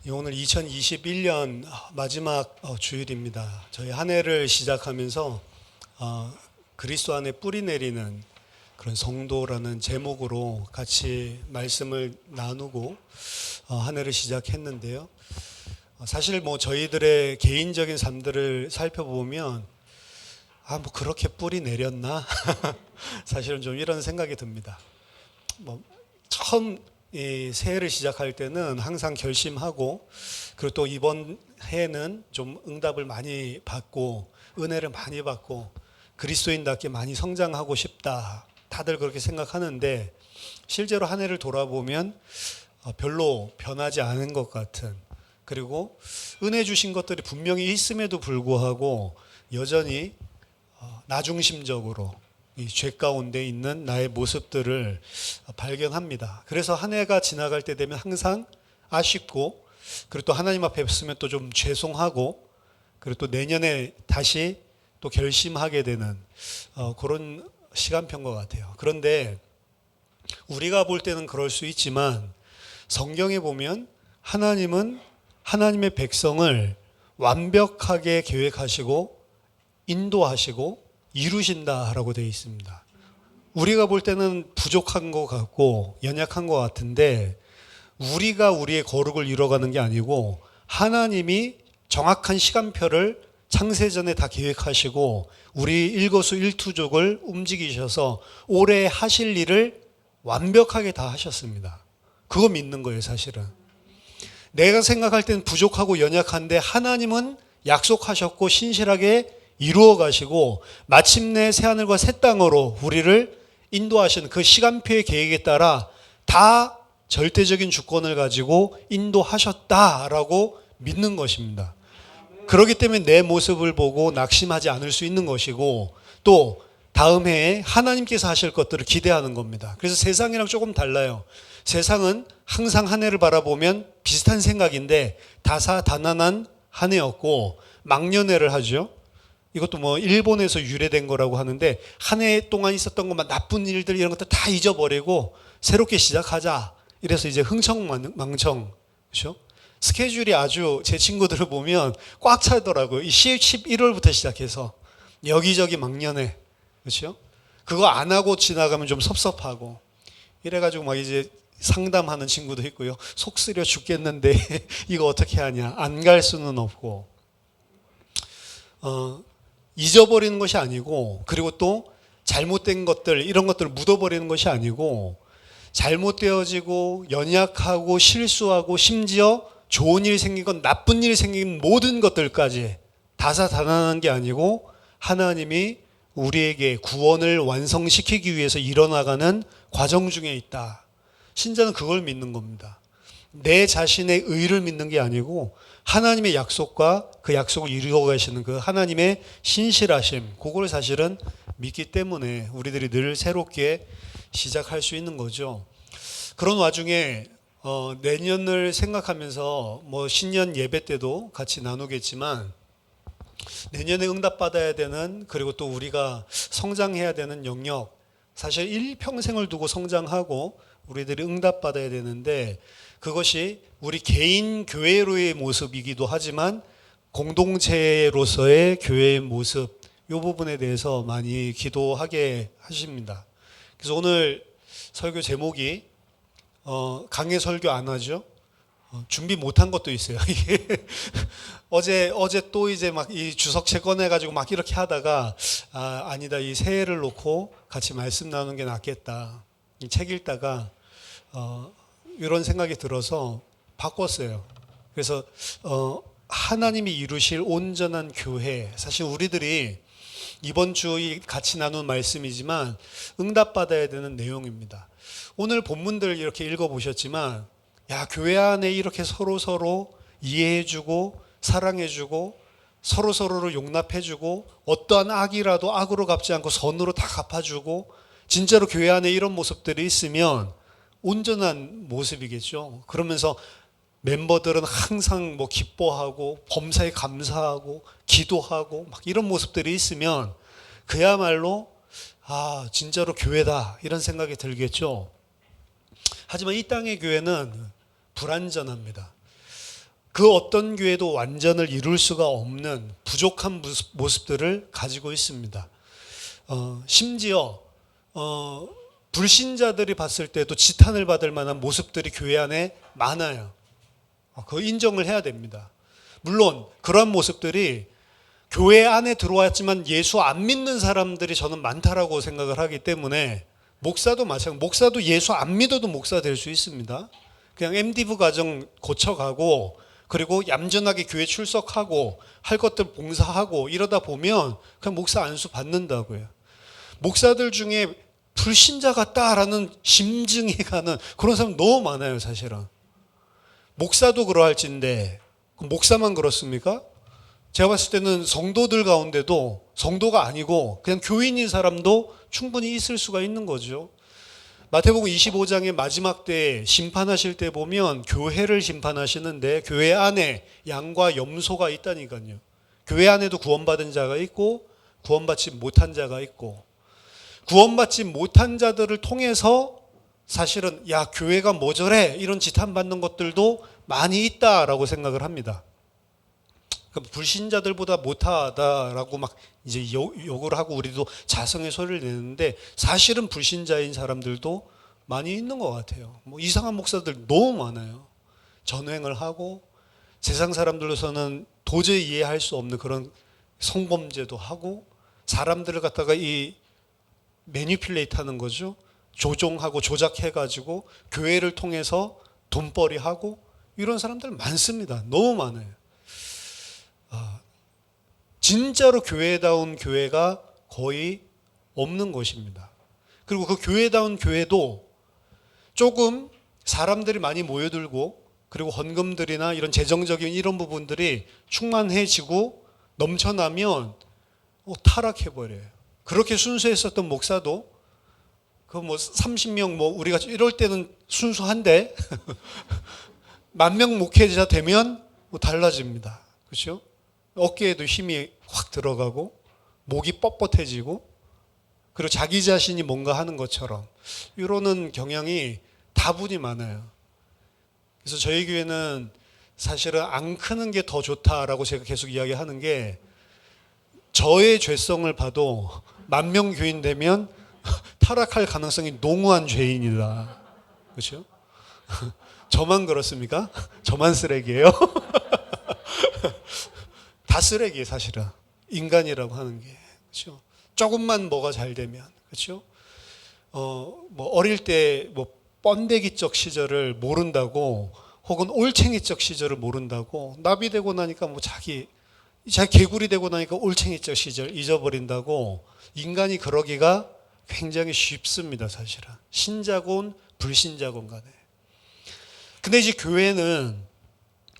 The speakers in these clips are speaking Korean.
오늘 2021년 마지막 주일입니다. 저희 한 해를 시작하면서 그리스도 안에 뿌리 내리는 그런 성도라는 제목으로 같이 말씀을 나누고 한 해를 시작했는데요. 사실 뭐 저희들의 개인적인 삶들을 살펴보면 뭐 그렇게 뿌리 내렸나? 사실은 좀 이런 생각이 듭니다. 뭐 처음 이 새해를 시작할 때는 항상 결심하고, 그리고 또 이번 해는 좀 응답을 많이 받고 은혜를 많이 받고 그리스도인답게 많이 성장하고 싶다, 다들 그렇게 생각하는데 실제로 한 해를 돌아보면 별로 변하지 않은 것 같은, 그리고 은혜 주신 것들이 분명히 있음에도 불구하고 여전히 나중심적으로 이 죄 가운데 있는 나의 모습들을 발견합니다. 그래서 한 해가 지나갈 때 되면 항상 아쉽고, 그리고 또 하나님 앞에 섰으면 또 좀 죄송하고, 그리고 또 내년에 다시 또 결심하게 되는 그런 시간표인 것 같아요. 그런데 우리가 볼 때는 그럴 수 있지만 성경에 보면 하나님은 하나님의 백성을 완벽하게 계획하시고 인도하시고 이루신다라고 되어 있습니다. 우리가 볼 때는 부족한 것 같고 연약한 것 같은데, 우리가 우리의 거룩을 이뤄가는 게 아니고 하나님이 정확한 시간표를 창세전에 다 계획하시고 우리 일거수일투족을 움직이셔서 올해 하실 일을 완벽하게 다 하셨습니다. 그거 믿는 거예요. 사실은 내가 생각할 때는 부족하고 연약한데 하나님은 약속하셨고 신실하게 이루어 가시고 마침내 새하늘과 새 땅으로 우리를 인도하시는 그 시간표의 계획에 따라 다 절대적인 주권을 가지고 인도하셨다라고 믿는 것입니다. 그렇기 때문에 내 모습을 보고 낙심하지 않을 수 있는 것이고, 또 다음 해에 하나님께서 하실 것들을 기대하는 겁니다. 그래서 세상이랑 조금 달라요. 세상은 항상 한 해를 바라보면 비슷한 생각인데 다사다난한 한 해였고 망년회를 하죠. 이것도 뭐 일본에서 유래된 거라고 하는데, 한 해 동안 있었던 것만, 나쁜 일들 이런 것들 다 잊어버리고 새롭게 시작하자. 이래서 이제 흥청망청, 그렇죠? 스케줄이 아주, 제 친구들을 보면 꽉 차더라고요. 이 11월부터 시작해서 여기저기 망년회, 그렇죠? 그거 안 하고 지나가면 좀 섭섭하고, 이래가지고 막 이제 상담하는 친구도 있고요. 속 쓰려 죽겠는데 이거 어떻게 하냐, 안 갈 수는 없고, 잊어버리는 것이 아니고, 그리고 또 잘못된 것들 이런 것들을 묻어버리는 것이 아니고, 잘못되어지고 연약하고 실수하고 심지어 좋은 일이 생긴 건 나쁜 일이 생긴 모든 것들까지 다사다난한 게 아니고 하나님이 우리에게 구원을 완성시키기 위해서 일어나가는 과정 중에 있다. 신자는 그걸 믿는 겁니다. 내 자신의 의를 믿는 게 아니고 하나님의 약속과 그 약속을 이루어 가시는 그 하나님의 신실하심, 그걸 사실은 믿기 때문에 우리들이 늘 새롭게 시작할 수 있는 거죠. 그런 와중에 내년을 생각하면서 뭐 신년 예배 때도 같이 나누겠지만, 내년에 응답받아야 되는, 그리고 또 우리가 성장해야 되는 영역, 사실 일평생을 두고 성장하고 우리들이 응답받아야 되는데, 그것이 우리 개인 교회로의 모습이기도 하지만 공동체로서의 교회의 모습, 이 부분에 대해서 많이 기도하게 하십니다. 그래서 오늘 설교 제목이 강해 설교 안 하죠? 준비 못한 것도 있어요. 어제 또 이제 막 이 주석책 꺼내가지고 막 이렇게 하다가 아니다, 이 새해를 놓고 같이 말씀 나누는 게 낫겠다. 이 책 읽다가 이런 생각이 들어서 바꿨어요. 그래서 하나님이 이루실 온전한 교회, 사실 우리들이 이번 주 같이 나눈 말씀이지만 응답받아야 되는 내용입니다. 오늘 본문들 이렇게 읽어보셨지만, 야, 교회 안에 이렇게 서로 이해해주고 사랑해주고 서로를 용납해주고 어떠한 악이라도 악으로 갚지 않고 선으로 다 갚아주고, 진짜로 교회 안에 이런 모습들이 있으면 온전한 모습이겠죠. 그러면서 멤버들은 항상 뭐 기뻐하고 범사에 감사하고 기도하고 막 이런 모습들이 있으면 그야말로 진짜로 교회다, 이런 생각이 들겠죠. 하지만 이 땅의 교회는 불완전합니다. 그 어떤 교회도 완전을 이룰 수가 없는 부족한 모습들을 가지고 있습니다. 심지어 불신자들이 봤을 때도 지탄을 받을 만한 모습들이 교회 안에 많아요. 그거 인정을 해야 됩니다. 물론 그러한 모습들이 교회 안에 들어왔지만 예수 안 믿는 사람들이 저는 많다라고 생각을 하기 때문에 목사도 마찬가지, 목사도 예수 안 믿어도 목사 될 수 있습니다. 그냥 MDV 과정 거쳐가고 그리고 얌전하게 교회 출석하고 할 것들 봉사하고 이러다 보면 그냥 목사 안수 받는다고요. 목사들 중에 불신자 같다라는 심증이 가는 그런 사람 너무 많아요, 사실은. 목사도 그러할진데 목사만 그렇습니까? 제가 봤을 때는 성도들 가운데도 성도가 아니고 그냥 교인인 사람도 충분히 있을 수가 있는 거죠. 마태복음 25장의 마지막 때 심판하실 때 보면 교회를 심판하시는데 교회 안에 양과 염소가 있다니까요. 교회 안에도 구원받은 자가 있고 구원받지 못한 자가 있고 구원받지 못한 자들을 통해서 사실은 야 교회가 뭐 저래 이런 지탄받는 것들도 많이 있다라고 생각을 합니다. 그러니까 불신자들보다 못하다라고 막 이제 욕을 하고 우리도 자성의 소리를 내는데 사실은 불신자인 사람들도 많이 있는 것 같아요. 뭐 이상한 목사들 너무 많아요. 전횡을 하고 세상 사람들로서는 도저히 이해할 수 없는 그런 성범죄도 하고 사람들을 갖다가 이 매니플레이트 하는 거죠. 조종하고 조작해가지고 교회를 통해서 돈벌이 하고 이런 사람들 많습니다. 너무 많아요. 진짜로 교회다운 교회가 거의 없는 것입니다. 그리고 그 교회다운 교회도 조금 사람들이 많이 모여들고 그리고 헌금들이나 이런 재정적인 이런 부분들이 충만해지고 넘쳐나면 타락해버려요. 그렇게 순수했었던 목사도 그 뭐 30명 뭐 우리가 이럴 때는 순수한데 10,000명 목회자 되면 뭐 달라집니다. 그렇죠? 어깨에도 힘이 확 들어가고 목이 뻣뻣해지고 그리고 자기 자신이 뭔가 하는 것처럼 이러는 경향이 다분히 많아요. 그래서 저희 교회는 사실은 안 크는 게 더 좋다라고 제가 계속 이야기하는 게 저의 죄성을 봐도 10,000명 교인 되면 타락할 가능성이 농후한 죄인이다. 그렇죠? 저만 그렇습니까? 저만 쓰레기예요? 다 쓰레기예요, 사실은. 인간이라고 하는 게. 그렇죠? 조금만 뭐가 잘 되면. 그렇죠? 뭐 어릴 때 뭐 번데기적 시절을 모른다고 혹은 올챙이적 시절을 모른다고 나비 되고 나니까 뭐 자기 개구리 되고 나니까 올챙이적 시절 잊어버린다고 인간이 그러기가 굉장히 쉽습니다, 사실은. 신자건 불신자건 간에. 근데 이제 교회는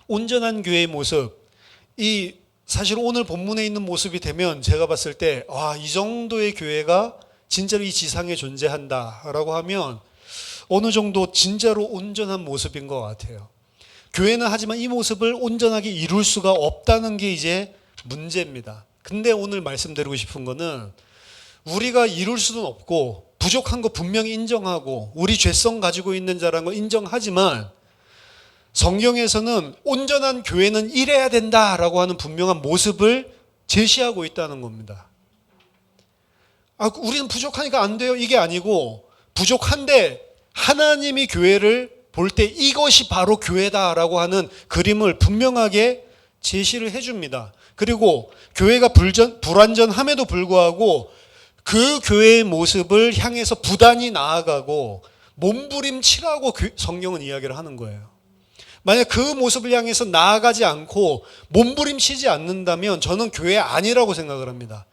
온전한 교회의 모습, 이 사실 오늘 본문에 있는 모습이 되면 제가 봤을 때 이 정도의 교회가 진짜로 이 지상에 존재한다라고 하면 어느 정도 진짜로 온전한 모습인 것 같아요. 교회는 하지만 이 모습을 온전하게 이룰 수가 없다는 게 이제 문제입니다. 근데 오늘 말씀드리고 싶은 거는 우리가 이룰 수는 없고 부족한 거 분명히 인정하고 우리 죄성 가지고 있는 자라는 거 인정하지만 성경에서는 온전한 교회는 이래야 된다라고 하는 분명한 모습을 제시하고 있다는 겁니다. 우리는 부족하니까 안 돼요. 이게 아니고 부족한데 하나님이 교회를 볼 때 이것이 바로 교회다라고 하는 그림을 분명하게 제시를 해줍니다. 그리고 교회가 불완전함에도 불구하고 그 교회의 모습을 향해서 부단히 나아가고 몸부림치라고 성경은 이야기를 하는 거예요. 만약 그 모습을 향해서 나아가지 않고 몸부림치지 않는다면 저는 교회 아니라고 생각을 합니다.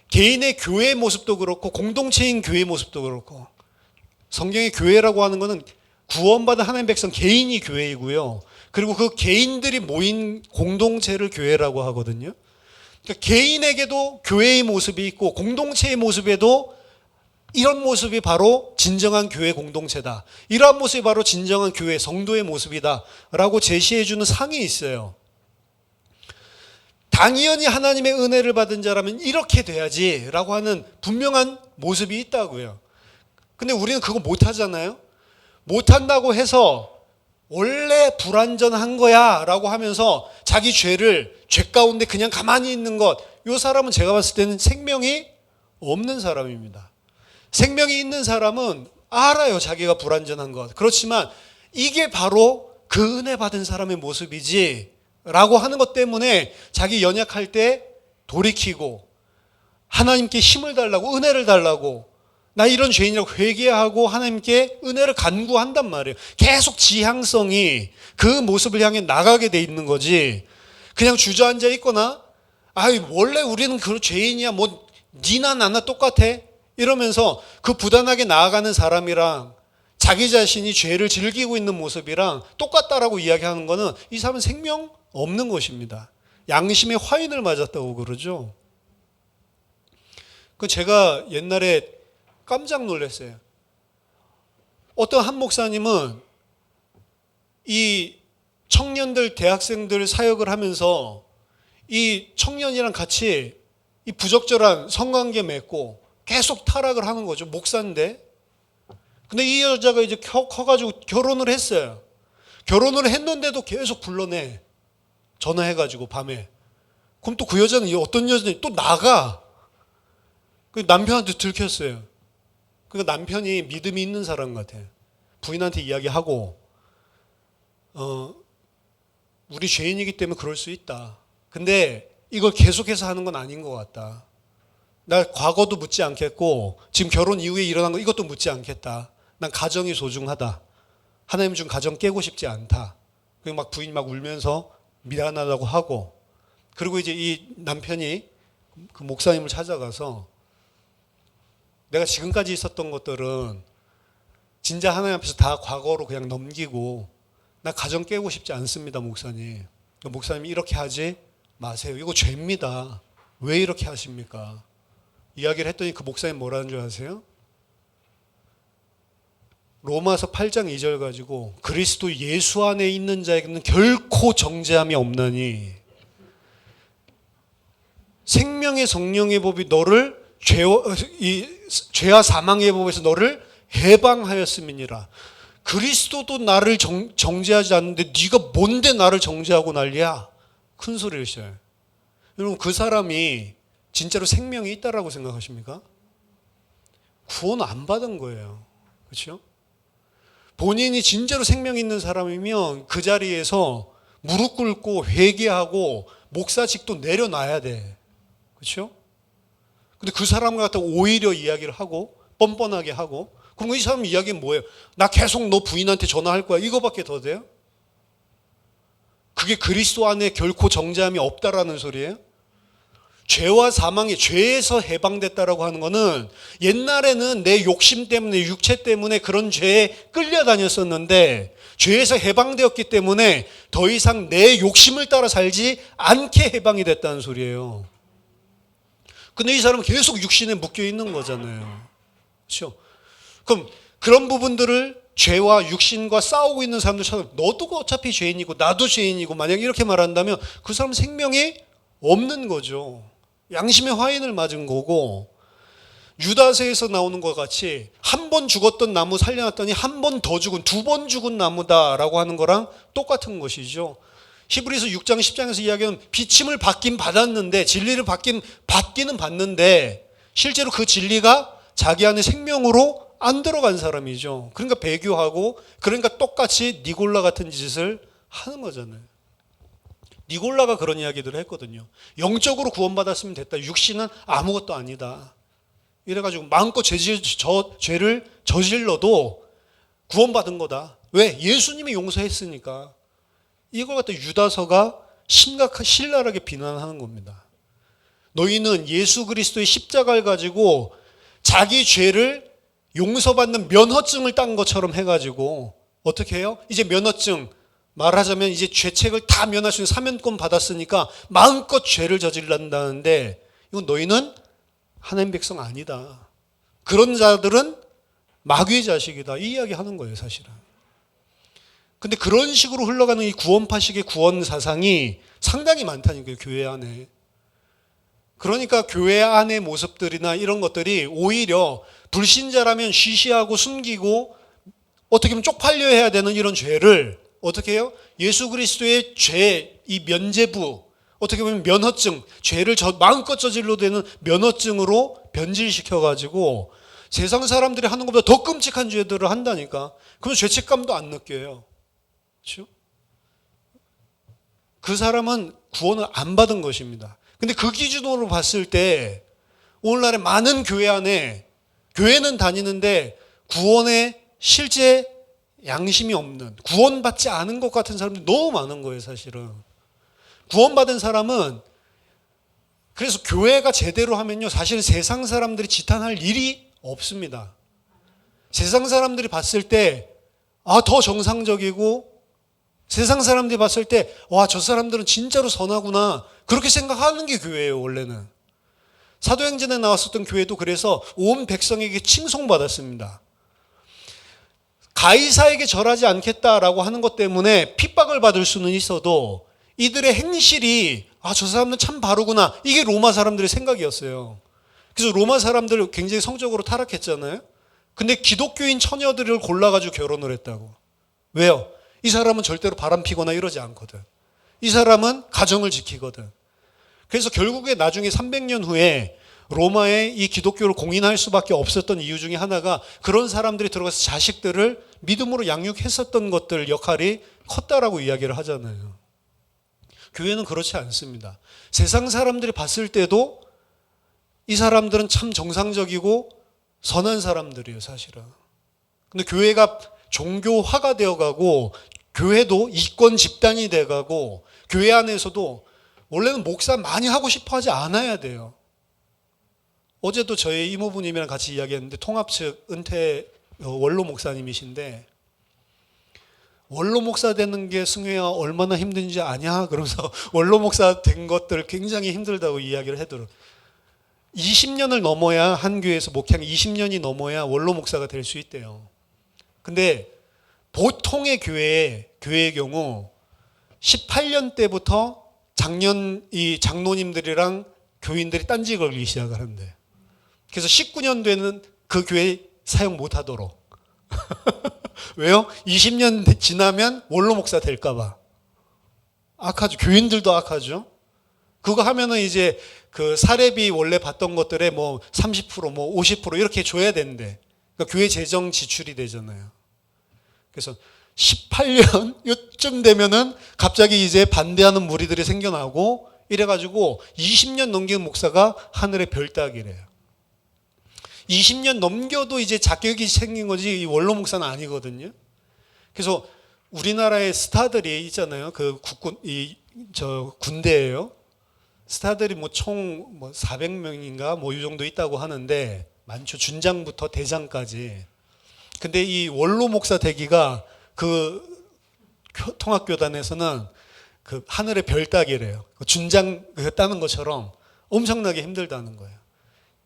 개인의 교회의 모습도 그렇고 공동체인 교회의 모습도 그렇고 성경의 교회라고 하는 것은 구원받은 하나님의 백성 개인이 교회이고요. 그리고 그 개인들이 모인 공동체를 교회라고 하거든요. 그러니까 개인에게도 교회의 모습이 있고 공동체의 모습에도 이런 모습이 바로 진정한 교회 공동체다. 이러한 모습이 바로 진정한 교회 성도의 모습이다 라고 제시해 주는 상이 있어요. 당연히 하나님의 은혜를 받은 자라면 이렇게 돼야지 라고 하는 분명한 모습이 있다고요. 근데 우리는 그거 못하잖아요. 못한다고 해서 원래 불완전한 거야 라고 하면서 자기 죄를 죄 가운데 그냥 가만히 있는 것, 이 사람은 제가 봤을 때는 생명이 없는 사람입니다. 생명이 있는 사람은 알아요, 자기가 불완전한 것. 그렇지만 이게 바로 그 은혜 받은 사람의 모습이지 라고 하는 것 때문에 자기 연약할 때 돌이키고 하나님께 힘을 달라고, 은혜를 달라고, 나 이런 죄인이라고 회개하고 하나님께 은혜를 간구한단 말이에요. 계속 지향성이 그 모습을 향해 나가게 돼 있는 거지, 그냥 주저앉아 있거나 원래 우리는 그 죄인이야, 뭐 니나 나나 똑같아 이러면서 그 부단하게 나아가는 사람이랑 자기 자신이 죄를 즐기고 있는 모습이랑 똑같다라고 이야기하는 거는 이 사람은 생명 없는 것입니다. 양심의 화인을 맞았다고 그러죠. 그 제가 옛날에 깜짝 놀랐어요. 어떤 한 목사님은 이 청년들, 대학생들 사역을 하면서 이 청년이랑 같이 이 부적절한 성관계 맺고 계속 타락을 하는 거죠. 목사인데. 근데 이 여자가 이제 커가지고 결혼을 했어요. 결혼을 했는데도 계속 불러내. 전화해가지고 밤에. 그럼 또 그 여자는 어떤 여자냐, 또 나가. 그 남편한테 들켰어요. 그러니까 남편이 믿음이 있는 사람 같아. 부인한테 이야기하고, 우리 죄인이기 때문에 그럴 수 있다. 근데 이걸 계속해서 하는 건 아닌 것 같다. 나 과거도 묻지 않겠고 지금 결혼 이후에 일어난 거 이것도 묻지 않겠다. 난 가정이 소중하다. 하나님 준 가정 깨고 싶지 않다. 그리고 막 부인이 막 울면서 미안하다고 하고, 그리고 이제 이 남편이 그 목사님을 찾아가서 내가 지금까지 있었던 것들은 진짜 하나님 앞에서 다 과거로 그냥 넘기고 나 가정 깨고 싶지 않습니다, 목사님. 목사님이 이렇게 하지 마세요. 이거 죄입니다. 왜 이렇게 하십니까? 이야기를 했더니 그 목사님 뭐라는 줄 아세요? 로마서 8장 2절 가지고 그리스도 예수 안에 있는 자에게는 결코 정죄함이 없나니 생명의 성령의 법이 너를 죄와 사망의 법에서 너를 해방하였음이니라. 그리스도도 나를 정죄하지 않는데 네가 뭔데 나를 정죄하고 난리야? 큰 소리를 쳐요. 여러분, 그 사람이 진짜로 생명이 있다라고 생각하십니까? 구원 안 받은 거예요. 그렇죠? 본인이 진짜로 생명 있는 사람이면 그 자리에서 무릎 꿇고 회개하고 목사직도 내려놔야 돼. 그렇죠? 근데 그 사람 같아 오히려 이야기를 하고 뻔뻔하게 하고, 그럼 이 사람 이야기는 뭐예요? 나 계속 너 부인한테 전화할 거야. 이거밖에 더 돼요? 그게 그리스도 안에 결코 정죄함이 없다라는 소리예요? 죄와 사망이 죄에서 해방됐다라고 하는 거는 옛날에는 내 욕심 때문에 육체 때문에 그런 죄에 끌려다녔었는데 죄에서 해방되었기 때문에 더 이상 내 욕심을 따라 살지 않게 해방이 됐다는 소리예요. 근데 이 사람은 계속 육신에 묶여 있는 거잖아요. 그렇죠? 그럼 그런 부분들을 죄와 육신과 싸우고 있는 사람들처럼 너도 어차피 죄인이고 나도 죄인이고 만약 이렇게 말한다면 그 사람은 생명이 없는 거죠. 양심의 화인을 맞은 거고, 유다서에서 나오는 것 같이 한 번 죽었던 나무 살려놨더니 한 번 더 죽은, 두 번 죽은 나무다라고 하는 거랑 똑같은 것이죠. 히브리서 6장 10장에서 이야기하는 비침을 받긴 받았는데, 진리를 받기는 받는데 실제로 그 진리가 자기 안에 생명으로 안 들어간 사람이죠. 그러니까 배교하고, 그러니까 똑같이 니골라 같은 짓을 하는 거잖아요. 니골라가 그런 이야기들을 했거든요. 영적으로 구원받았으면 됐다. 육신은 아무것도 아니다. 이래가지고 마음껏 죄를 저질러도 구원받은 거다. 왜? 예수님이 용서했으니까. 이걸 갖다 유다서가 신랄하게 비난하는 겁니다. 너희는 예수 그리스도의 십자가를 가지고 자기 죄를 용서받는 면허증을 딴 것처럼 해가지고 어떻게 해요? 이제 면허증, 말하자면 이제 죄책을 다 면할 수 있는 사면권 받았으니까 마음껏 죄를 저질른다는데, 이건 너희는 하나님 백성 아니다. 그런 자들은 마귀의 자식이다. 이 이야기 하는 거예요, 사실은. 근데 그런 식으로 흘러가는 이 구원파식의 구원 사상이 상당히 많다니까요, 교회 안에. 그러니까 교회 안의 모습들이나 이런 것들이 오히려 불신자라면 쉬쉬하고 숨기고 어떻게 보면 쪽팔려 해야 되는 이런 죄를 어떻게 해요? 예수 그리스도의 죄, 이 면죄부, 어떻게 보면 면허증, 죄를 마음껏 저질러도 되는 면허증으로 변질시켜가지고 세상 사람들이 하는 것보다 더 끔찍한 죄들을 한다니까. 그러면 죄책감도 안 느껴요. 그렇죠? 그 사람은 구원을 안 받은 것입니다. 근데 그 기준으로 봤을 때 오늘날의 많은 교회 안에 교회는 다니는데 구원에 실제 양심이 없는, 구원받지 않은 것 같은 사람들이 너무 많은 거예요, 사실은. 구원받은 사람은 그래서 교회가 제대로 하면요, 사실 세상 사람들이 지탄할 일이 없습니다. 세상 사람들이 봤을 때 더 정상적이고, 세상 사람들이 봤을 때 저 사람들은 진짜로 선하구나, 그렇게 생각하는 게 교회예요, 원래는. 사도행전에 나왔었던 교회도 그래서 온 백성에게 칭송받았습니다. 가이사에게 절하지 않겠다라고 하는 것 때문에 핍박을 받을 수는 있어도 이들의 행실이 저 사람은 참 바르구나, 이게 로마 사람들의 생각이었어요. 그래서 로마 사람들 굉장히 성적으로 타락했잖아요. 근데 기독교인 처녀들을 골라가지고 결혼을 했다고. 왜요? 이 사람은 절대로 바람 피거나 이러지 않거든. 이 사람은 가정을 지키거든. 그래서 결국에 나중에 300년 후에 로마에 이 기독교를 공인할 수밖에 없었던 이유 중에 하나가 그런 사람들이 들어가서 자식들을 믿음으로 양육했었던 것들 역할이 컸다라고 이야기를 하잖아요. 교회는 그렇지 않습니다. 세상 사람들이 봤을 때도 이 사람들은 참 정상적이고 선한 사람들이에요, 사실은. 근데 교회가 종교화가 되어가고 교회도 이권 집단이 돼가고 교회 안에서도 원래는 목사 많이 하고 싶어 하지 않아야 돼요. 어제도 저희 이모부님이랑 같이 이야기했는데 통합 측 은퇴 원로 목사님이신데 원로 목사 되는 게 승효야 얼마나 힘든지 아냐? 그러면서 원로 목사 된 것들 굉장히 힘들다고 이야기를 하더라고요. 20년을 넘어야 한 교회에서 목회한 20년이 넘어야 원로 목사가 될 수 있대요. 근데 보통의 교회의 경우 18년 때부터 이 장로님들이랑 교인들이 딴지 걸기 시작을 하는데, 그래서 19년도에는 그 교회 사용 못 하도록. 왜요? 20년 지나면 원로 목사 될까봐. 악하죠. 교인들도 악하죠. 그거 하면은 이제 그 사례비 원래 받던 것들에 뭐 30%, 뭐 50% 이렇게 줘야 되는데, 그러니까 교회 재정 지출이 되잖아요. 그래서 18년 요쯤 되면은 갑자기 이제 반대하는 무리들이 생겨나고 이래가지고 20년 넘긴 목사가 하늘의 별 따기래요. 20년 넘겨도 이제 자격이 생긴 거지 이 원로 목사는 아니거든요. 그래서 우리나라의 스타들이 있잖아요. 그 국군 군대예요. 스타들이 뭐 총 400명인가 뭐 이 정도 있다고 하는데 많죠. 준장부터 대장까지. 근데 이 원로 목사 되기가 그 통합교단에서는 그 하늘의 별 따기래요. 준장 따는 것처럼 엄청나게 힘들다는 거예요.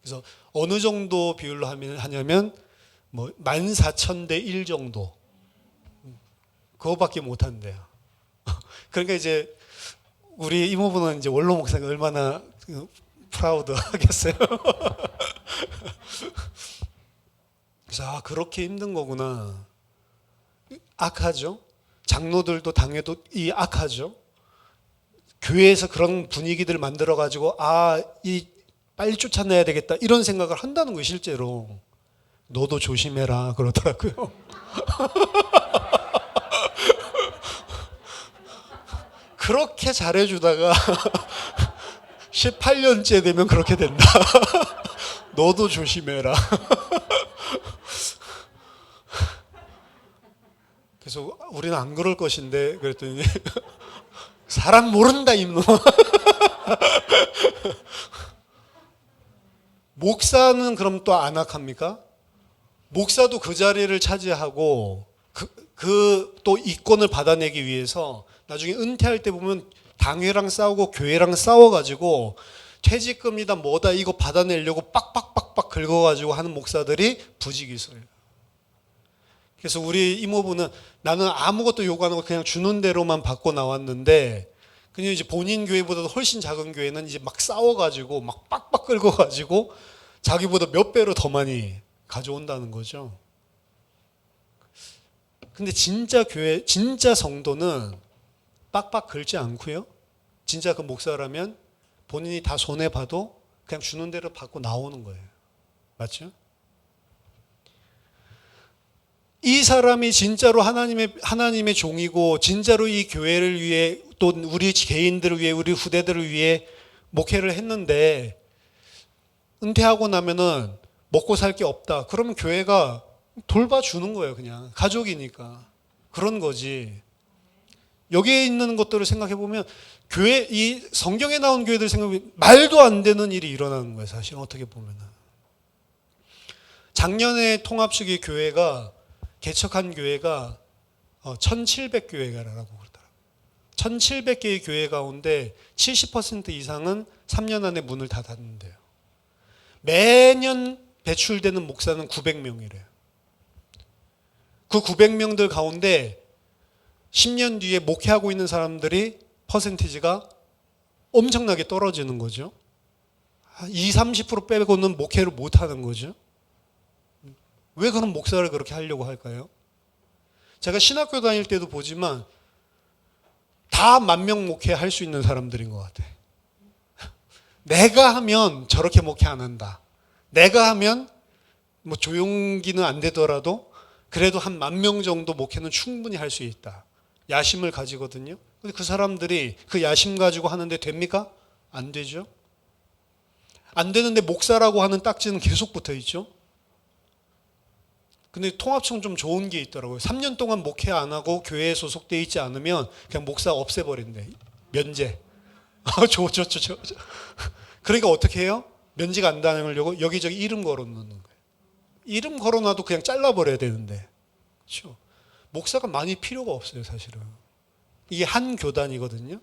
그래서 어느 정도 비율로 하냐면 뭐 14,000대 1 정도. 그거밖에 못 한대요. 그러니까 이제 우리 이모부는 이제 원로 목사가 얼마나 프라우드 하겠어요. 그래서 그렇게 힘든 거구나. 악하죠. 장로들도 당해도 이 악하죠. 교회에서 그런 분위기들을 만들어 가지고 이 빨리 쫓아내야 되겠다 이런 생각을 한다는 거예요. 실제로. 너도 조심해라 그러더라고요. 그렇게 잘해주다가 18년째 되면 그렇게 된다. 너도 조심해라. 그래서 우리는 안 그럴 것인데 그랬더니 사람 모른다 이놈. 목사는 그럼 또 안 악합니까? 목사도 그 자리를 차지하고 또 이권을 받아내기 위해서 나중에 은퇴할 때 보면 당회랑 싸우고 교회랑 싸워가지고 퇴직금이다 뭐다 이거 받아내려고 빡빡빡빡 긁어가지고 하는 목사들이 부지기수예요. 그래서 우리 이모부는 나는 아무것도 요구 안 하고 그냥 주는 대로만 받고 나왔는데 그냥 이제 본인 교회보다도 훨씬 작은 교회는 이제 막 싸워가지고 막 빡빡 긁어가지고 자기보다 몇 배로 더 많이 가져온다는 거죠. 근데 진짜 교회, 진짜 성도는 빡빡 긁지 않고요. 진짜 그 목사라면 본인이 다 손해봐도 그냥 주는 대로 받고 나오는 거예요. 맞죠? 이 사람이 진짜로 하나님의 종이고 진짜로 이 교회를 위해 또 우리 개인들을 위해 우리 후대들을 위해 목회를 했는데 은퇴하고 나면은 먹고 살 게 없다. 그러면 교회가 돌봐주는 거예요. 그냥 가족이니까. 그런 거지. 여기에 있는 것들을 생각해 보면 교회, 이 성경에 나온 교회들 생각해 보면 말도 안 되는 일이 일어나는 거예요. 사실 어떻게 보면은. 작년에 통합식의 교회가 개척한 교회가 1700교회라고 그러더라고요. 1700개의 교회 가운데 70% 이상은 3년 안에 문을 다 닫는데요. 매년 배출되는 목사는 900명이래요. 그 900명들 가운데 10년 뒤에 목회하고 있는 사람들이 퍼센티지가 엄청나게 떨어지는 거죠. 20, 30% 빼고는 목회를 못하는 거죠. 왜 그런 목사를 그렇게 하려고 할까요? 제가 신학교 다닐 때도 보지만 다 만명 목회 할 수 있는 사람들인 것 같아. 내가 하면 저렇게 목회 안 한다. 내가 하면 뭐 조용기는 안 되더라도 그래도 한 10,000명 정도 목회는 충분히 할 수 있다. 야심을 가지거든요. 근데 그 사람들이 그 야심 가지고 하는데 됩니까? 안 되죠. 안 되는데 목사라고 하는 딱지는 계속 붙어 있죠. 근데 통합청 좀 좋은 게 있더라고요. 3년 동안 목회 안 하고 교회에 소속돼 있지 않으면 그냥 목사 없애버린대. 면제. 좋. 그러니까 어떻게 해요? 면제가 안 당하려고 여기저기 이름 걸어놓는 거예요. 이름 걸어놔도 그냥 잘라버려야 되는데. 그렇죠? 목사가 많이 필요가 없어요, 사실은. 이게 한 교단이거든요.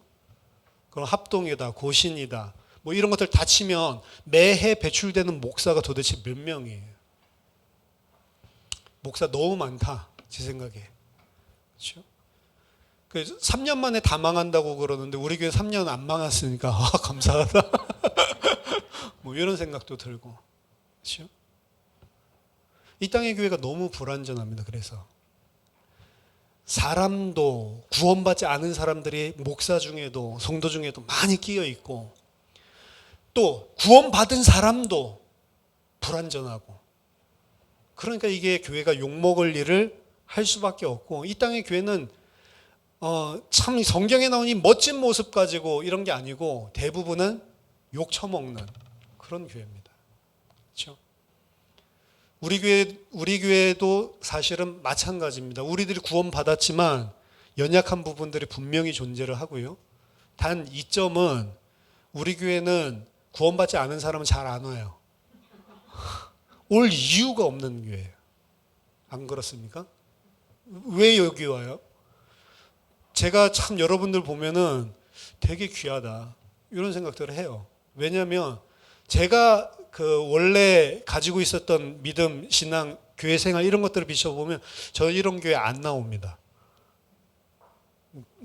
그럼 합동이다, 고신이다, 뭐 이런 것들 다 치면 매해 배출되는 목사가 도대체 몇 명이에요? 목사 너무 많다, 제 생각에. 그렇죠? 그래서 3년 만에 다 망한다고 그러는데 우리 교회 3년 안 망했으니까 감사하다. 뭐 이런 생각도 들고. 그렇죠? 이 땅의 교회가 너무 불완전합니다. 그래서 사람도 구원받지 않은 사람들이 목사 중에도 성도 중에도 많이 끼어 있고 또 구원받은 사람도 불완전하고 그러니까 이게 교회가 욕먹을 일을 할 수밖에 없고 이 땅의 교회는 참 성경에 나온 이 멋진 모습 가지고 이런 게 아니고 대부분은 욕 처먹는 그런 교회입니다. 그렇죠? 우리 교회도 사실은 마찬가지입니다. 우리들이 구원받았지만 연약한 부분들이 분명히 존재를 하고요. 단 이점은 우리 교회는 구원받지 않은 사람은 잘 안 와요. 올 이유가 없는 교회예요. 안 그렇습니까? 왜 여기 와요? 제가 참 여러분들 보면은 되게 귀하다 이런 생각들을 해요. 왜냐하면 제가 그 원래 가지고 있었던 믿음, 신앙, 교회 생활 이런 것들을 비춰보면 저 이런 교회 안 나옵니다.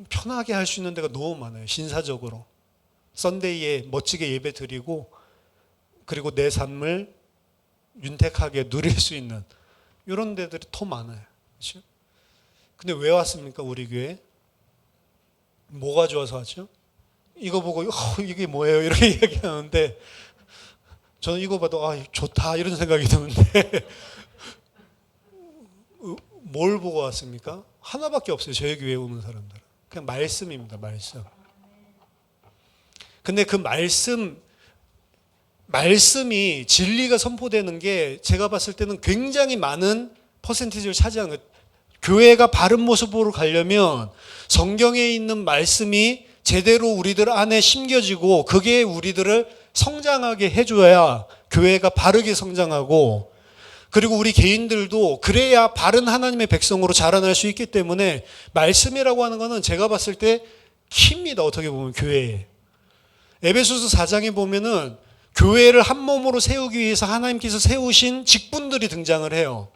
편하게 할 수 있는 데가 너무 많아요. 신사적으로. 썬데이에 멋지게 예배 드리고 그리고 내 삶을 윤택하게 누릴 수 있는 이런 데들이 더 많아요. 그렇죠? 근데 왜 왔습니까? 우리 교회? 뭐가 좋아서 왔죠? 이거 보고 이게 뭐예요? 이렇게 이야기하는데 저는 이거 봐도 좋다 이런 생각이 드는데 뭘 보고 왔습니까? 하나밖에 없어요. 저희 교회에 오는 사람들은. 그냥 말씀입니다. 말씀. 근데 그 말씀이 진리가 선포되는 게 제가 봤을 때는 굉장히 많은 퍼센티지를 차지하는 거예요. 교회가 바른 모습으로 가려면 성경에 있는 말씀이 제대로 우리들 안에 심겨지고 그게 우리들을 성장하게 해줘야 교회가 바르게 성장하고 그리고 우리 개인들도 그래야 바른 하나님의 백성으로 자라날 수 있기 때문에 말씀이라고 하는 거는 제가 봤을 때 키입니다. 어떻게 보면 교회에. 에베소서 4장에 보면은 교회를 한 몸으로 세우기 위해서 하나님께서 세우신 직분들이 등장을 해요.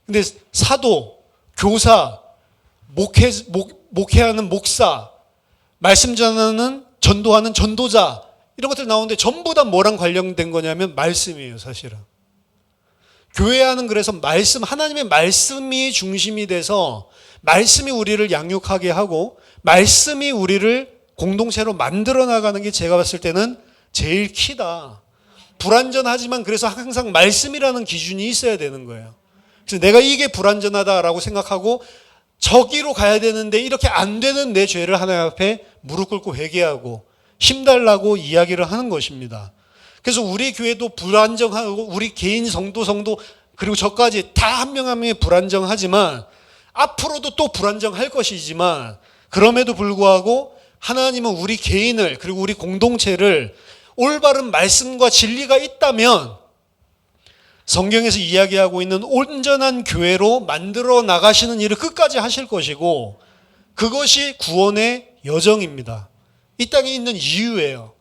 근데 사도, 교사, 목회하는 목사, 말씀 전하는 전도하는 전도자 이런 것들 나오는데 전부 다 뭐랑 관련된 거냐면 말씀이에요. 사실은. 교회 안은 그래서 하나님의 말씀이 중심이 돼서 말씀이 우리를 양육하게 하고 말씀이 우리를 공동체로 만들어 나가는 게 제가 봤을 때는 제일 키다. 불완전하지만 그래서 항상 말씀이라는 기준이 있어야 되는 거예요. 그래서 내가 이게 불완전하다라고 생각하고 저기로 가야 되는데 이렇게 안 되는 내 죄를 하나님 앞에 무릎 꿇고 회개하고 힘달라고 이야기를 하는 것입니다. 그래서 우리 교회도 불안정하고 우리 개인 성도 그리고 저까지 다 한 명 한 명이 불안정하지만 앞으로도 또 불안정할 것이지만 그럼에도 불구하고 하나님은 우리 개인을 그리고 우리 공동체를 올바른 말씀과 진리가 있다면 성경에서 이야기하고 있는 온전한 교회로 만들어 나가시는 일을 끝까지 하실 것이고 그것이 구원의 여정입니다. 이 땅에 있는 이유예요.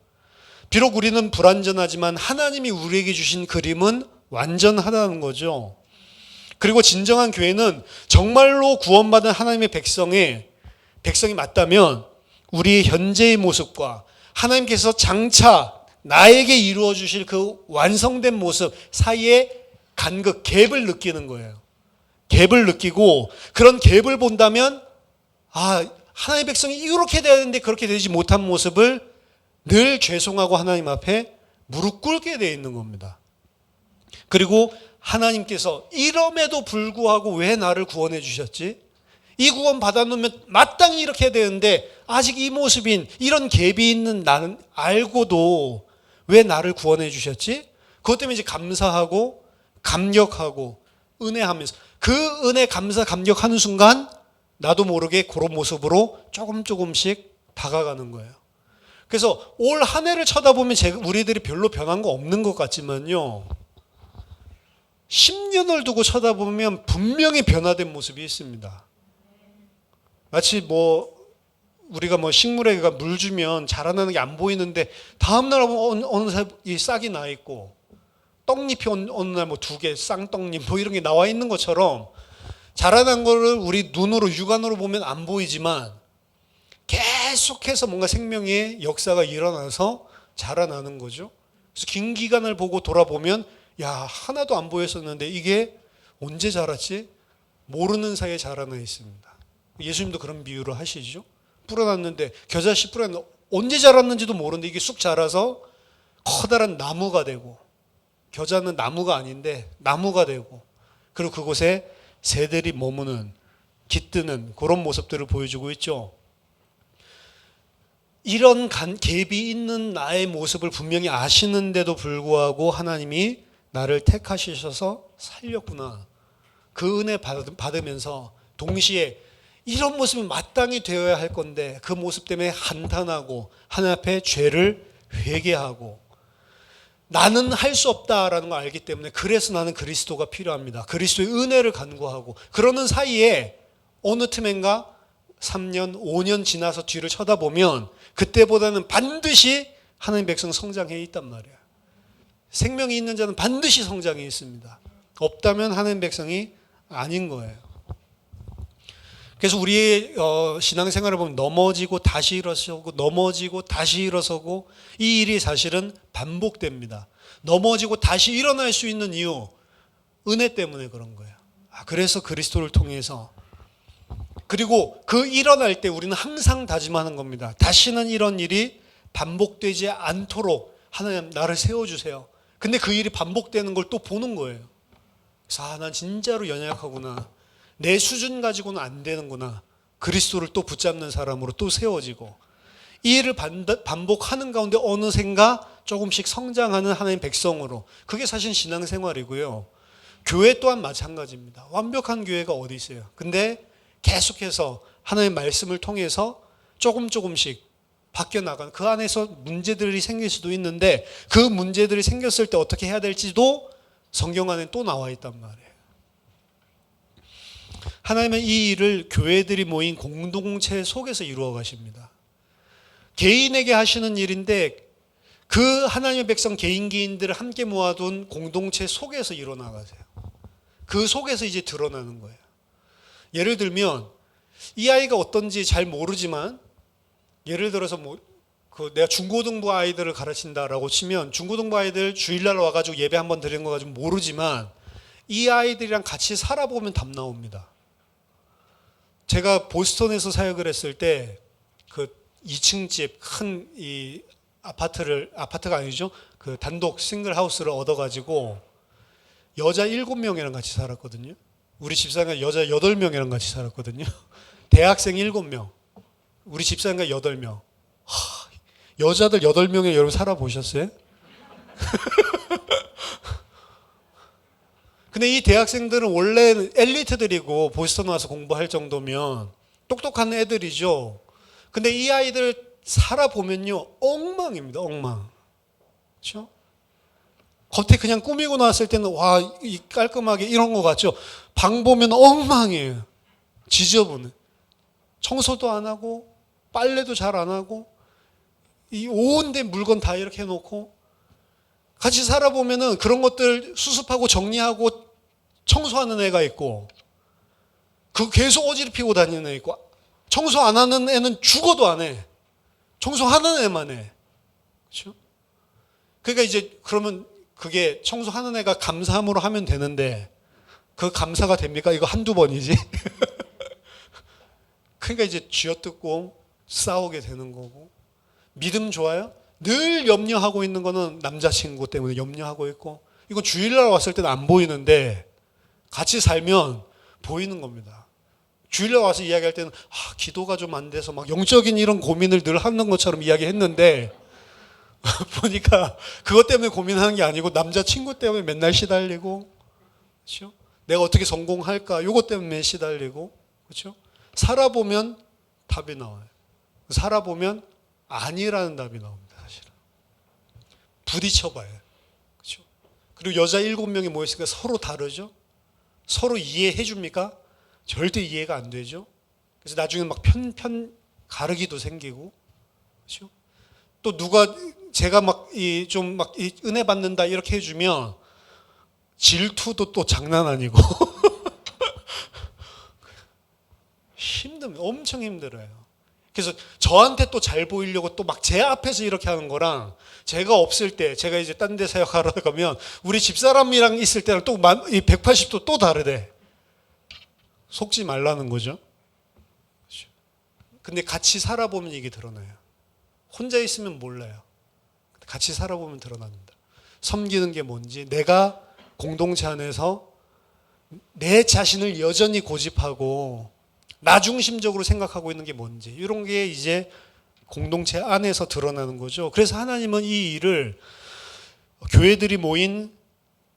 비록 우리는 불완전하지만 하나님이 우리에게 주신 그림은 완전하다는 거죠. 그리고 진정한 교회는 정말로 구원받은 하나님의 백성이 맞다면 우리 현재의 모습과 하나님께서 장차 나에게 이루어 주실 그 완성된 모습 사이에 간극, 갭을 느끼는 거예요. 갭을 느끼고 그런 갭을 본다면 하나님의 백성이 이렇게 돼야 되는데 그렇게 되지 못한 모습을 늘 죄송하고 하나님 앞에 무릎 꿇게 되어 있는 겁니다. 그리고 하나님께서 이럼에도 불구하고 왜 나를 구원해 주셨지? 이 구원 받아놓으면 마땅히 이렇게 해야 되는데 아직 이 모습인 이런 갭이 있는 나는 알고도 왜 나를 구원해 주셨지? 그것 때문에 이제 감사하고 감격하고 은혜하면서 그 은혜 감사 감격하는 순간 나도 모르게 그런 모습으로 조금씩 다가가는 거예요. 그래서 올 한 해를 쳐다보면 우리들이 별로 변한 거 없는 것 같지만요 10년을 두고 쳐다보면 분명히 변화된 모습이 있습니다. 마치 우리가 식물에가 물 주면 자라나는 게 안 보이는데 다음날 보면 어느새 이 싹이 나 있고 떡잎이 어느 날 2개 쌍떡잎 이런 게 나와 있는 것처럼 자라난 거를 우리 눈으로 육안으로 보면 안 보이지만 계속해서 뭔가 생명의 역사가 일어나서 자라나는 거죠. 그래서 긴 기간을 보고 돌아보면 하나도 안 보였었는데 이게 언제 자랐지? 모르는 사이에 자라나 있습니다. 예수님도 그런 비유를 하시죠. 뿌려놨는데 겨자씨 뿌려놨는데 언제 자랐는지도 모르는데 이게 쑥 자라서 커다란 나무가 되고 겨자는 나무가 아닌데 나무가 되고 그리고 그곳에 새들이 머무는 깃드는 그런 모습들을 보여주고 있죠. 이런 갭이 있는 나의 모습을 분명히 아시는데도 불구하고 하나님이 나를 택하셔서 살렸구나. 그 은혜 받으면서 동시에 이런 모습이 마땅히 되어야 할 건데 그 모습 때문에 한탄하고 하나님 앞에 죄를 회개하고 나는 할 수 없다라는 걸 알기 때문에 그래서 나는 그리스도가 필요합니다. 그리스도의 은혜를 간구하고 그러는 사이에 어느 틈엔가 3년, 5년 지나서 뒤를 쳐다보면 그때보다는 반드시 하나님 백성 성장해 있단 말이에요. 생명이 있는 자는 반드시 성장해 있습니다. 없다면 하나님 백성이 아닌 거예요. 그래서 우리의 신앙생활을 보면 넘어지고 다시 일어서고 넘어지고 다시 일어서고 이 일이 사실은 반복됩니다. 넘어지고 다시 일어날 수 있는 이유 은혜 때문에 그런 거예요. 그래서 그리스도를 통해서 그리고 그 일어날 때 우리는 항상 다짐하는 겁니다. 다시는 이런 일이 반복되지 않도록 하나님 나를 세워주세요. 근데 그 일이 반복되는 걸 또 보는 거예요. 그래서 난 진짜로 연약하구나. 내 수준 가지고는 안 되는구나. 그리스도를 또 붙잡는 사람으로 또 세워지고 이 일을 반복하는 가운데 어느샌가 조금씩 성장하는 하나님 백성으로 그게 사실 신앙생활이고요. 교회 또한 마찬가지입니다. 완벽한 교회가 어디 있어요. 근데 계속해서 하나님의 말씀을 통해서 조금씩 바뀌어 나가는 그 안에서 문제들이 생길 수도 있는데 그 문제들이 생겼을 때 어떻게 해야 될지도 성경 안에 또 나와 있단 말이에요. 하나님은 이 일을 교회들이 모인 공동체 속에서 이루어 가십니다. 개인에게 하시는 일인데 그 하나님의 백성 개인들을 함께 모아둔 공동체 속에서 일어나가세요. 그 속에서 이제 드러나는 거예요. 예를 들면 이 아이가 어떤지 잘 모르지만 예를 들어서 내가 중고등부 아이들을 가르친다라고 치면 중고등부 아이들 주일날 와가지고 예배 한번 드리는 거 가지고 모르지만 이 아이들이랑 같이 살아보면 답 나옵니다. 제가 보스턴에서 사역을 했을 때 그 2층 집 큰 이 아파트가 아니죠. 그 단독 싱글 하우스를 얻어가지고 여자 7명이랑 같이 살았거든요. 우리 집사람과 여자 8명이랑 같이 살았거든요. 대학생 7명, 우리 집사람과 8명. 여자들 8명에 여러분 살아보셨어요? 근데 이 대학생들은 원래 엘리트들이고 보스턴 와서 공부할 정도면 똑똑한 애들이죠. 근데 이 아이들 살아보면요, 엉망입니다, 엉망. 그렇죠? 겉에 그냥 꾸미고 나왔을 때는 와, 이 깔끔하게 이런 거 같죠? 방 보면 엉망이에요. 지저분해. 청소도 안 하고 빨래도 잘 안 하고 이 온데 물건 다 이렇게 해놓고 같이 살아보면은 그런 것들 수습하고 정리하고 청소하는 애가 있고 그 계속 어지럽히고 다니는 애 있고 청소 안 하는 애는 죽어도 안 해. 청소하는 애만 해. 그렇죠? 그러니까 이제 그러면 그게 청소하는 애가 감사함으로 하면 되는데 그 감사가 됩니까? 이거 한두 번이지. 그러니까 이제 쥐어뜯고 싸우게 되는 거고. 믿음 좋아요? 늘 염려하고 있는 거는 남자친구 때문에 염려하고 있고 이건 주일날 왔을 때는 안 보이는데 같이 살면 보이는 겁니다. 주일날 와서 이야기할 때는 기도가 좀 안 돼서 막 영적인 이런 고민을 늘 하는 것처럼 이야기했는데 보니까 그것 때문에 고민하는 게 아니고 남자친구 때문에 맨날 시달리고 그렇죠? 내가 어떻게 성공할까 이것 때문에 시달리고 그렇죠? 살아보면 답이 나와요. 살아보면 아니라는 답이 나옵니다. 사실은 부딪혀봐요. 그렇죠? 그리고 여자 7명이 모였으니까 서로 다르죠. 서로 이해해 줍니까? 절대 이해가 안 되죠. 그래서 나중에 막 편 가르기도 생기고 그렇죠? 또 누가 제가 막 좀 막 은혜 받는다 이렇게 해주면 질투도 또 장난 아니고 엄청 힘들어요. 그래서 저한테 또 잘 보이려고 또 막 제 앞에서 이렇게 하는 거랑 제가 없을 때 제가 이제 딴 데 사역하러 가면 우리 집사람이랑 있을 때랑 또 180도 또 다르대. 속지 말라는 거죠. 근데 같이 살아보면 이게 드러나요. 혼자 있으면 몰라요. 같이 살아보면 드러납니다. 섬기는 게 뭔지, 내가 공동체 안에서 내 자신을 여전히 고집하고 나 중심적으로 생각하고 있는 게 뭔지 이런 게 이제 공동체 안에서 드러나는 거죠. 그래서 하나님은 이 일을 교회들이 모인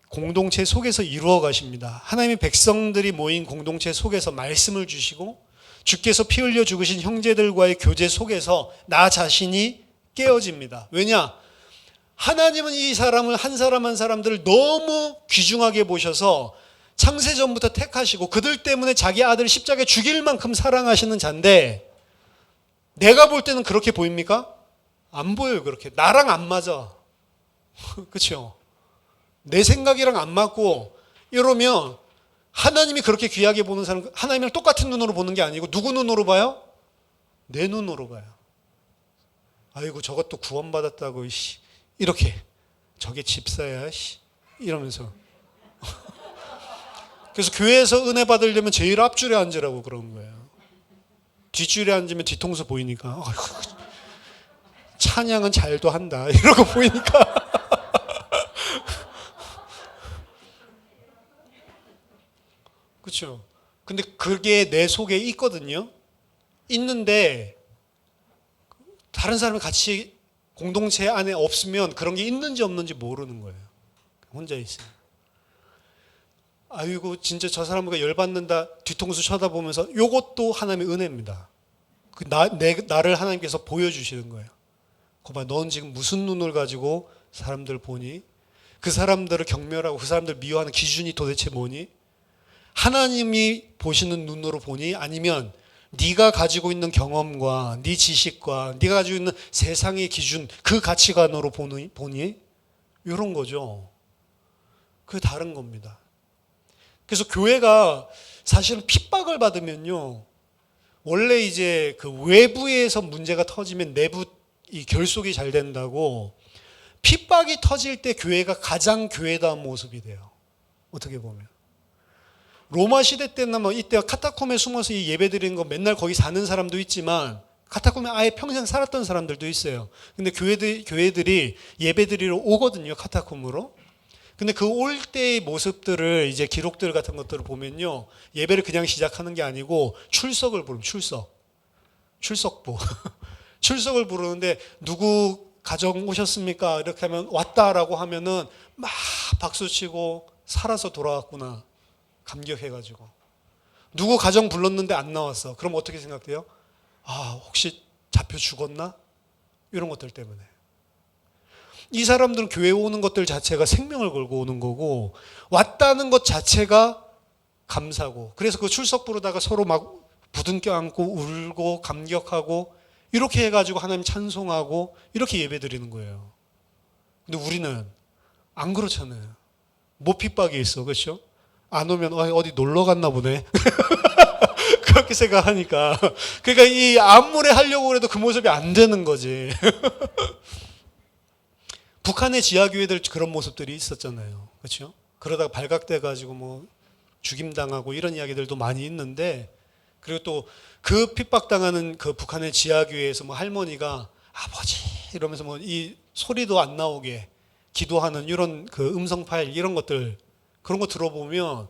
공동체 속에서 이루어 가십니다. 하나님의 백성들이 모인 공동체 속에서 말씀을 주시고 주께서 피 흘려 죽으신 형제들과의 교제 속에서 나 자신이 깨어집니다. 왜냐? 하나님은 이 사람을 한 사람 한 사람들을 너무 귀중하게 보셔서 창세전부터 택하시고 그들 때문에 자기 아들을 십자가에 죽일 만큼 사랑하시는 자인데 내가 볼 때는 그렇게 보입니까? 안 보여요. 그렇게. 나랑 안 맞아. 그렇죠? 내 생각이랑 안 맞고 이러면 하나님이 그렇게 귀하게 보는 사람 하나님이랑 똑같은 눈으로 보는 게 아니고 누구 눈으로 봐요? 내 눈으로 봐요. 아이고 저것도 구원받았다고 이렇게 저게 집사야 이러면서 그래서 교회에서 은혜 받으려면 제일 앞줄에 앉으라고 그런 거예요. 뒷줄에 앉으면 뒤통수 보이니까 찬양은 잘도 한다 이러고 보이니까 그렇죠. 근데 그게 내 속에 있거든요. 있는데 다른 사람이 같이 공동체 안에 없으면 그런 게 있는지 없는지 모르는 거예요. 혼자 있어요. 아이고 진짜 저 사람과 열받는다 뒤통수 쳐다보면서 이것도 하나님의 은혜입니다. 나를 하나님께서 보여주시는 거예요. 거봐 넌 지금 무슨 눈을 가지고 사람들 보니? 그 사람들을 경멸하고 그 사람들 미워하는 기준이 도대체 뭐니? 하나님이 보시는 눈으로 보니? 아니면 네가 가지고 있는 경험과 네 지식과 네가 가지고 있는 세상의 기준 그 가치관으로 보니? 이런 거죠. 그게 다른 겁니다. 그래서 교회가 사실은 핍박을 받으면요. 원래 이제 그 외부에서 문제가 터지면 내부 이 결속이 잘 된다고 핍박이 터질 때 교회가 가장 교회다운 모습이 돼요. 어떻게 보면. 로마 시대 때나 뭐 이때 카타콤에 숨어서 이 예배 드리는 거 맨날 거기 사는 사람도 있지만 카타콤에 아예 평생 살았던 사람들도 있어요. 근데 교회들이 예배 드리러 오거든요, 카타콤으로. 근데 그 올 때의 모습들을 이제 기록들 같은 것들을 보면요, 예배를 그냥 시작하는 게 아니고 출석을 부르면 출석부 출석을 부르는데 누구 가정 오셨습니까? 이렇게 하면 왔다라고 하면은 막 박수치고 살아서 돌아왔구나 감격해가지고. 누구 가정 불렀는데 안 나왔어. 그럼 어떻게 생각돼요? 아, 혹시 잡혀 죽었나? 이런 것들 때문에. 이 사람들은 교회 오는 것들 자체가 생명을 걸고 오는 거고, 왔다는 것 자체가 감사고, 그래서 그 출석 부르다가 서로 막 부둥켜 안고 울고 감격하고 이렇게 해가지고 하나님 찬송하고 이렇게 예배 드리는 거예요. 근데 우리는 안 그렇잖아요. 뭐 핍박이 있어, 그렇죠? 안 오면 어디 놀러 갔나 보네. 그렇게 생각하니까. 그러니까 이 암물에 하려고 해도 그 모습이 안 되는 거지. 북한의 지하교회들 그런 모습들이 있었잖아요. 그렇죠? 그러다가 발각돼 가지고 뭐 죽임당하고 이런 이야기들도 많이 있는데, 그리고 또 그 핍박당하는 그 북한의 지하교회에서 뭐 할머니가 아버지 이러면서 뭐 이 소리도 안 나오게 기도하는 이런 그 음성 파일 이런 것들, 그런 거 들어보면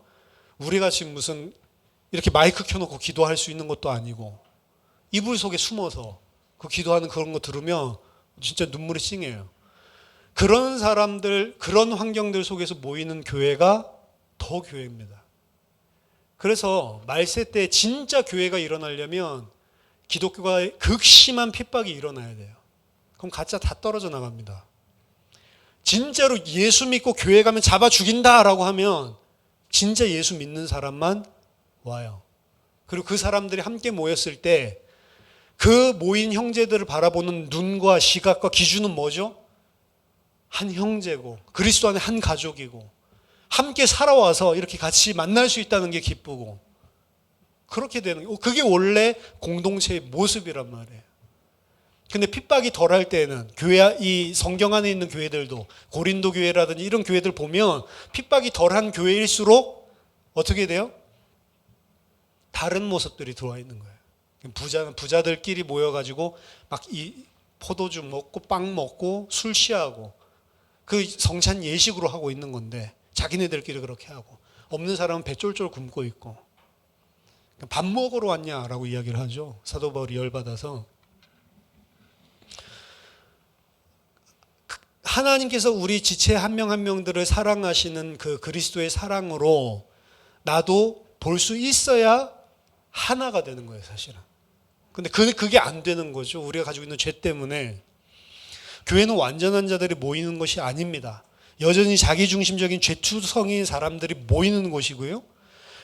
우리가 지금 무슨 이렇게 마이크 켜놓고 기도할 수 있는 것도 아니고 이불 속에 숨어서 그 기도하는 그런 거 들으면 진짜 눈물이 찡해요. 그런 사람들, 그런 환경들 속에서 모이는 교회가 더 교회입니다. 그래서 말세 때 진짜 교회가 일어나려면 기독교가 극심한 핍박이 일어나야 돼요. 그럼 가짜 다 떨어져 나갑니다. 진짜로 예수 믿고 교회 가면 잡아 죽인다라고 하면 진짜 예수 믿는 사람만 와요. 그리고 그 사람들이 함께 모였을 때 그 모인 형제들을 바라보는 눈과 시각과 기준은 뭐죠? 한 형제고 그리스도 안에 한 가족이고 함께 살아와서 이렇게 같이 만날 수 있다는 게 기쁘고, 그렇게 되는 게 그게 원래 공동체의 모습이란 말이에요. 근데 핍박이 덜할 때는 교회, 이 성경 안에 있는 교회들도 고린도 교회라든지 이런 교회들 보면 핍박이 덜한 교회일수록 어떻게 돼요? 다른 모습들이 들어와 있는 거예요. 부자들끼리 모여가지고 막 이 포도주 먹고 빵 먹고 술 취하고 그 성찬 예식으로 하고 있는 건데 자기네들끼리 그렇게 하고, 없는 사람은 배 쫄쫄 굶고 있고. 밥 먹으러 왔냐라고 이야기를 하죠. 사도 바울이 열받아서. 하나님께서 우리 지체 한 명 한 명들을 사랑하시는 그 그리스도의 사랑으로 나도 볼 수 있어야 하나가 되는 거예요, 사실은. 근데 그게 안 되는 거죠. 우리가 가지고 있는 죄 때문에. 교회는 완전한 자들이 모이는 것이 아닙니다. 여전히 자기중심적인 죄투성인 사람들이 모이는 곳이고요.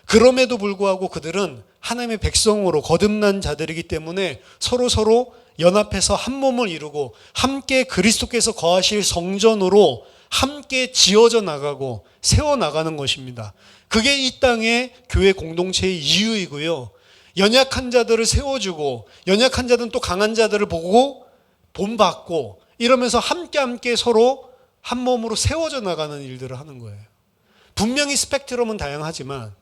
그럼에도 불구하고 그들은 하나님의 백성으로 거듭난 자들이기 때문에 서로 연합해서 한 몸을 이루고 함께 그리스도께서 거하실 성전으로 함께 지어져 나가고 세워 나가는 것입니다. 그게 이 땅의 교회 공동체의 이유이고요. 연약한 자들을 세워주고 연약한 자들은 또 강한 자들을 보고 본받고 이러면서 함께 서로 한 몸으로 세워져 나가는 일들을 하는 거예요. 분명히 스펙트럼은 다양하지만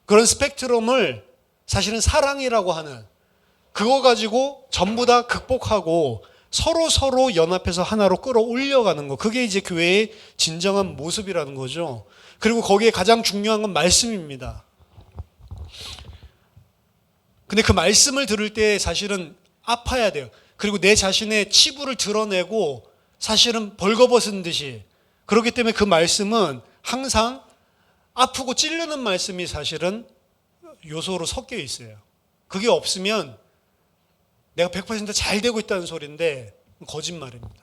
그런 스펙트럼을 사실은 사랑이라고 하는 그거 가지고 전부 다 극복하고 서로 연합해서 하나로 끌어올려가는 거, 그게 이제 교회의 진정한 모습이라는 거죠. 그리고 거기에 가장 중요한 건 말씀입니다. 근데 그 말씀을 들을 때 사실은 아파야 돼요. 그리고 내 자신의 치부를 드러내고 사실은 벌거벗은 듯이, 그렇기 때문에 그 말씀은 항상 아프고 찌르는 말씀이 사실은 요소로 섞여 있어요. 그게 없으면 내가 100% 잘 되고 있다는 소리인데 거짓말입니다.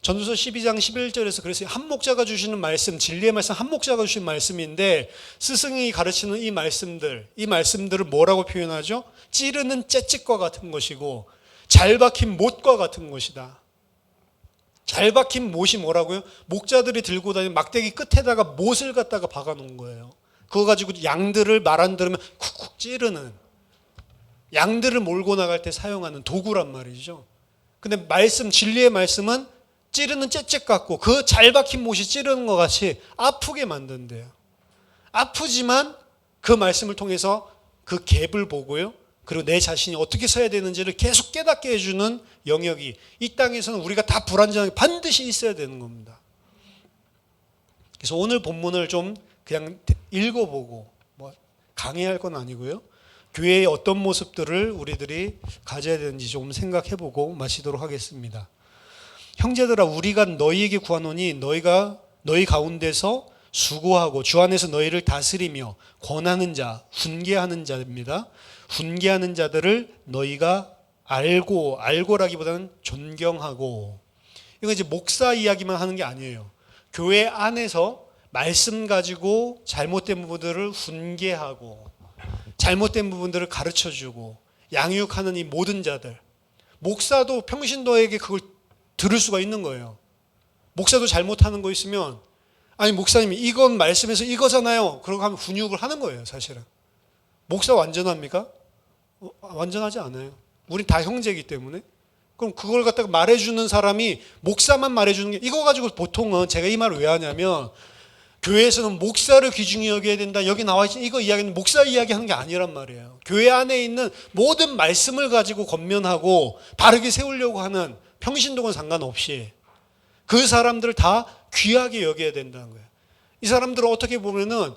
전도서 12장 11절에서 그래서 한 목자가 주시는 말씀, 진리의 말씀, 한 목자가 주신 말씀인데 스승이 가르치는 이 말씀들을 뭐라고 표현하죠? 찌르는 채찍과 같은 것이고 잘 박힌 못과 같은 것이다. 잘 박힌 못이 뭐라고요? 목자들이 들고 다니는 막대기 끝에다가 못을 갖다가 박아 놓은 거예요. 그거 가지고 양들을 말 안 들으면 쿡쿡 찌르는, 양들을 몰고 나갈 때 사용하는 도구란 말이죠. 근데 말씀, 진리의 말씀은 찌르는 채찍 같고 그 잘 박힌 못이 찌르는 것 같이 아프게 만든대요. 아프지만 그 말씀을 통해서 그 갭을 보고요. 그리고 내 자신이 어떻게 서야 되는지를 계속 깨닫게 해주는 영역이 이 땅에서는 우리가 다 불완전하게 반드시 있어야 되는 겁니다. 그래서 오늘 본문을 좀 그냥 읽어보고 뭐 강의할 건 아니고요. 교회의 어떤 모습들을 우리들이 가져야 되는지 좀 생각해보고 마치도록 하겠습니다. 형제들아, 우리가 너희에게 구하노니 너희가 너희 가운데서 수고하고 주 안에서 너희를 다스리며 권하는 자, 훈계하는 자입니다. 훈계하는 자들을 너희가 알고라기보다는 존경하고. 이거 이제 목사 이야기만 하는 게 아니에요. 교회 안에서 말씀 가지고 잘못된 부분들을 훈계하고 잘못된 부분들을 가르쳐주고 양육하는 이 모든 자들. 목사도 평신도에게 그걸 들을 수가 있는 거예요. 목사도 잘못하는 거 있으면 아니 목사님이 이건 말씀에서 이거잖아요. 그러고 하면 훈육을 하는 거예요. 사실은. 목사 완전합니까? 완전하지 않아요. 우린 다 형제이기 때문에. 그럼 그걸 갖다가 말해주는 사람이 목사만 말해주는 게 이거 가지고 보통은 제가 이 말을 왜 하냐면 교회에서는 목사를 귀중히 여겨야 된다. 여기 나와 있는 이거 이야기는 목사 이야기하는 게 아니란 말이에요. 교회 안에 있는 모든 말씀을 가지고 권면하고 바르게 세우려고 하는 평신도건 상관없이 그 사람들을 다 귀하게 여겨야 된다는 거예요. 이 사람들은 어떻게 보면은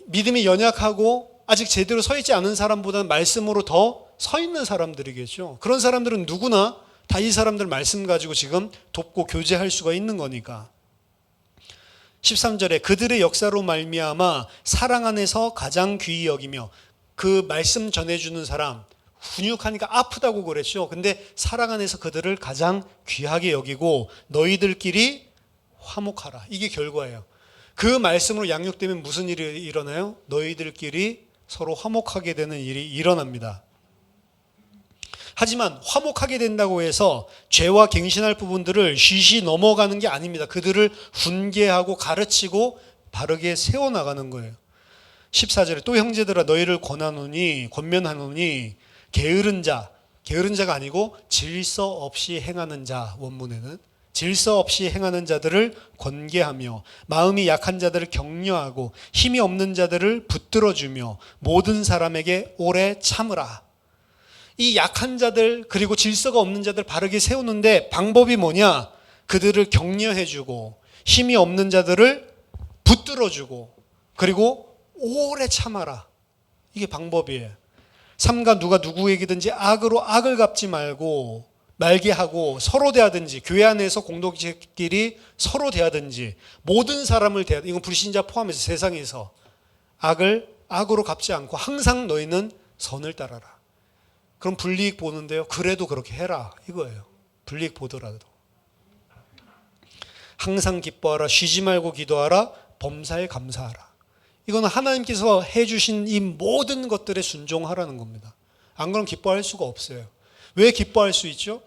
믿음이 연약하고 아직 제대로 서 있지 않은 사람보다는 말씀으로 더 서 있는 사람들이겠죠. 그런 사람들은 누구나 다 이 사람들 말씀 가지고 지금 돕고 교제할 수가 있는 거니까. 13절에 그들의 역사로 말미암아 사랑 안에서 가장 귀히 여기며, 그 말씀 전해주는 사람 훈육하니까 아프다고 그랬죠. 근데 사랑 안에서 그들을 가장 귀하게 여기고 너희들끼리 화목하라. 이게 결과예요. 그 말씀으로 양육되면 무슨 일이 일어나요? 너희들끼리 서로 화목하게 되는 일이 일어납니다. 하지만 화목하게 된다고 해서 죄와 갱신할 부분들을 쉬쉬 넘어가는 게 아닙니다. 그들을 훈계하고 가르치고 바르게 세워나가는 거예요. 14절에 또 형제들아 너희를 권면하노니 게으른 자가 아니고 질서 없이 행하는 자, 원문에는 질서 없이 행하는 자들을 권계하며 마음이 약한 자들을 격려하고 힘이 없는 자들을 붙들어주며 모든 사람에게 오래 참으라. 이 약한 자들 그리고 질서가 없는 자들 바르게 세우는데 방법이 뭐냐? 그들을 격려해주고 힘이 없는 자들을 붙들어주고 그리고 오래 참아라. 이게 방법이에요. 삼가 누가 누구에게든지 악으로 악을 갚지 말게 하고 서로 대하든지, 교회 안에서 공동체끼리 서로 대하든지, 모든 사람을 이건 불신자 포함해서 세상에서 악으로 갚지 않고 항상 너희는 선을 따라라. 그럼 불이익 보는데요. 그래도 그렇게 해라 이거예요. 불이익 보더라도. 항상 기뻐하라. 쉬지 말고 기도하라. 범사에 감사하라. 이거는 하나님께서 해주신 이 모든 것들에 순종하라는 겁니다. 안 그러면 기뻐할 수가 없어요. 왜 기뻐할 수 있죠?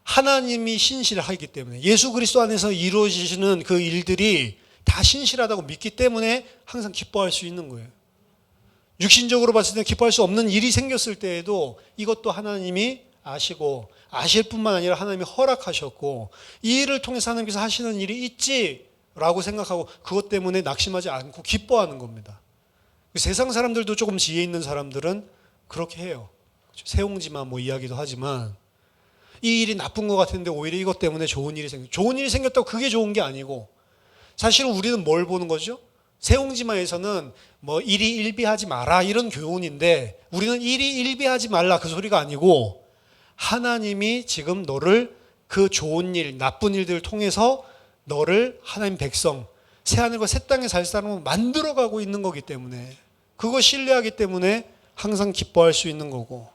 하나님이 신실하기 때문에, 예수 그리스도 안에서 이루어지시는 그 일들이 다 신실하다고 믿기 때문에 항상 기뻐할 수 있는 거예요. 육신적으로 봤을 때 기뻐할 수 없는 일이 생겼을 때에도 이것도 하나님이 아시고, 아실 뿐만 아니라 하나님이 허락하셨고, 이 일을 통해서 하나님께서 하시는 일이 있지라고 생각하고 그것 때문에 낙심하지 않고 기뻐하는 겁니다. 세상 사람들도 조금 지혜 있는 사람들은 그렇게 해요. 세옹지마 이야기도 하지만 이 일이 나쁜 것 같은데 오히려 이것 때문에 좋은 일이 생겼다고 그게 좋은 게 아니고, 사실은 우리는 뭘 보는 거죠? 세옹지마에서는 일이 일비하지 마라 이런 교훈인데, 우리는 일이 일비하지 말라 그 소리가 아니고 하나님이 지금 너를 그 좋은 일, 나쁜 일들을 통해서 너를 하나님 백성, 새하늘과 새 땅에 살 사람으로 만들어가고 있는 거기 때문에, 그거 신뢰하기 때문에 항상 기뻐할 수 있는 거고,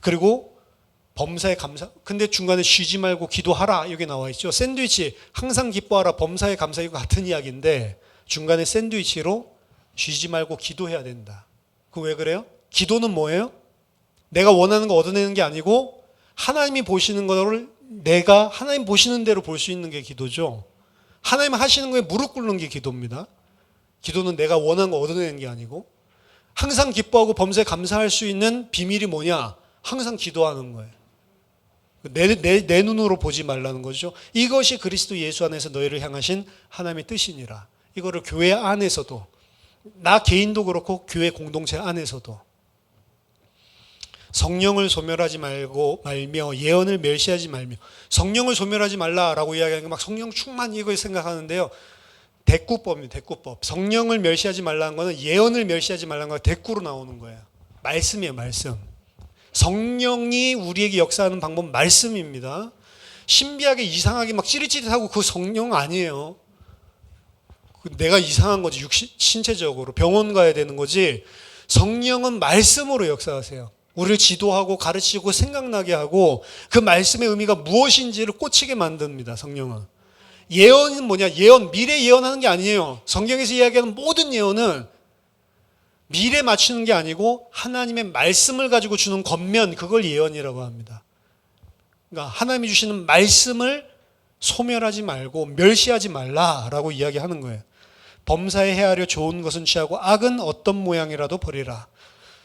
그리고 범사에 감사. 근데 중간에 쉬지 말고 기도하라 여기 나와 있죠. 샌드위치 항상 기뻐하라 범사에 감사, 이거 같은 이야기인데 중간에 샌드위치로 쉬지 말고 기도해야 된다. 그 왜 그래요? 기도는 뭐예요? 내가 원하는 거 얻어내는 게 아니고 하나님이 보시는 거를 내가 하나님 보시는 대로 볼 수 있는 게 기도죠. 하나님 하시는 거에 무릎 꿇는 게 기도입니다. 기도는 내가 원하는 거 얻어내는 게 아니고, 항상 기뻐하고 범사에 감사할 수 있는 비밀이 뭐냐? 항상 기도하는 거예요. 내 눈으로 보지 말라는 거죠. 이것이 그리스도 예수 안에서 너희를 향하신 하나님의 뜻이니라. 이거를 교회 안에서도, 나 개인도 그렇고 교회 공동체 안에서도 성령을 소멸하지 말며 예언을 멸시하지 말며. 성령을 소멸하지 말라라고 이야기하는 게 막 성령 충만 이거 생각하는데요. 대꾸법입니다. 대꾸법. 성령을 멸시하지 말라는 거는 예언을 멸시하지 말라는 거가 대꾸로 나오는 거예요. 말씀이에요. 말씀. 성령이 우리에게 역사하는 방법은 말씀입니다. 신비하게 이상하게 막 찌릿찌릿하고 그 성령 아니에요. 내가 이상한 거지. 신체적으로 병원 가야 되는 거지. 성령은 말씀으로 역사하세요. 우리를 지도하고 가르치고 생각나게 하고 그 말씀의 의미가 무엇인지를 꽂히게 만듭니다. 성령은. 예언은 뭐냐? 예언, 미래 예언하는 게 아니에요. 성경에서 이야기하는 모든 예언은 미래 맞추는 게 아니고 하나님의 말씀을 가지고 주는 겉면, 그걸 예언이라고 합니다. 그러니까 하나님이 주시는 말씀을 소멸하지 말고 멸시하지 말라라고 이야기하는 거예요. 범사에 헤아려 좋은 것은 취하고 악은 어떤 모양이라도 버리라.